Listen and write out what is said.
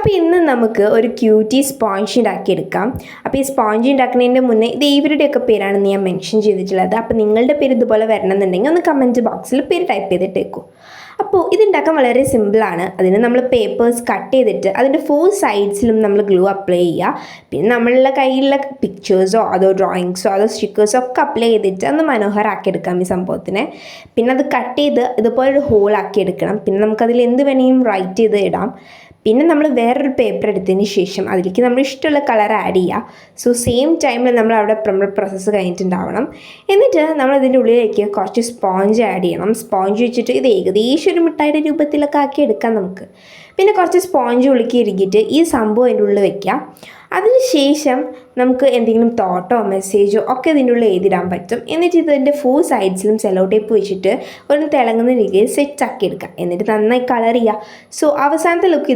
അപ്പോൾ ഇന്ന് നമുക്ക് ഒരു ക്യൂട്ടി സ്പോഞ്ച് ഉണ്ടാക്കിയെടുക്കാം. അപ്പോൾ ഈ സ്പോഞ്ച് ഉണ്ടാക്കുന്നതിൻ്റെ മുന്നേ ഇത് ഇവരുടെയൊക്കെ പേരാണെന്ന് ഞാൻ മെൻഷൻ ചെയ്തിട്ടുള്ളത്. അപ്പോൾ നിങ്ങളുടെ പേര് ഇതുപോലെ വരണമെന്നുണ്ടെങ്കിൽ ഒന്ന് കമൻറ്റ് ബോക്സിൽ പേര് ടൈപ്പ് ചെയ്തിട്ടേക്കൂ. അപ്പോൾ ഇതുണ്ടാക്കാൻ വളരെ സിമ്പിളാണ്. അതിന് നമ്മൾ പേപ്പേഴ്സ് കട്ട് ചെയ്തിട്ട് അതിൻ്റെ 4 സൈഡ്സിലും നമ്മൾ ഗ്ലൂ അപ്ലൈ ചെയ്യുക. പിന്നെ നമ്മളുടെ കയ്യിലുള്ള പിക്ചേഴ്സോ അതോ ഡ്രോയിങ്സോ അതോ സ്റ്റിക്കേഴ്സോ ഒക്കെ അപ്ലൈ ചെയ്തിട്ട് ഒന്ന് മനോഹരമാക്കി എടുക്കാം ഈ സംഭവത്തിനെ. പിന്നെ അത് കട്ട് ചെയ്ത് ഇതുപോലൊരു ഹോളാക്കി എടുക്കണം. പിന്നെ നമുക്കതിൽ എന്ത് വേണമെങ്കിലും റൈറ്റ് ചെയ്ത് ഇടാം. പിന്നെ നമ്മൾ വേറൊരു പേപ്പർ എടുത്തതിന് ശേഷം അതിലേക്ക് നമ്മൾ ഇഷ്ടമുള്ള കളർ ആഡ് ചെയ്യുക. സോ സെയിം ടൈമിൽ നമ്മൾ അവിടെ പ്രോസസ്സ് കഴിഞ്ഞിട്ടുണ്ടാവണം. എന്നിട്ട് നമ്മൾ ഇതിൻ്റെ ഉള്ളിലേക്ക് കുറച്ച് സ്പോഞ്ച് ആഡ് ചെയ്യണം. സ്പോഞ്ച് വെച്ചിട്ട് ഇത് ഏകദേശം ഒരു മിഠായിയുടെ രൂപത്തിലൊക്കെ ആക്കി എടുക്കാം നമുക്ക്. പിന്നെ കുറച്ച് സ്പോഞ്ച് ഉള്ളിലേക്ക് ഇറുകിയിട്ട് ഈ സംഭവം അതിൻ്റെ ഉള്ളിൽ വയ്ക്കുക. അതിനുശേഷം നമുക്ക് എന്തെങ്കിലും തോട്ടോ മെസ്സേജോ ഒക്കെ ഇതിൻ്റെ ഉള്ളിൽ എഴുതിടാൻ പറ്റും. എന്നിട്ട് ഇതിൻ്റെ 4 സൈഡ്സിലും സെല്ലോ ടേപ്പ് വെച്ചിട്ട് ഒന്ന് തിളങ്ങുന്ന രീതിയിൽ സെറ്റാക്കി എടുക്കുക. എന്നിട്ട് നന്നായി കളർ ചെയ്യുക. സോ അവസാനത്തെ ലുക്ക്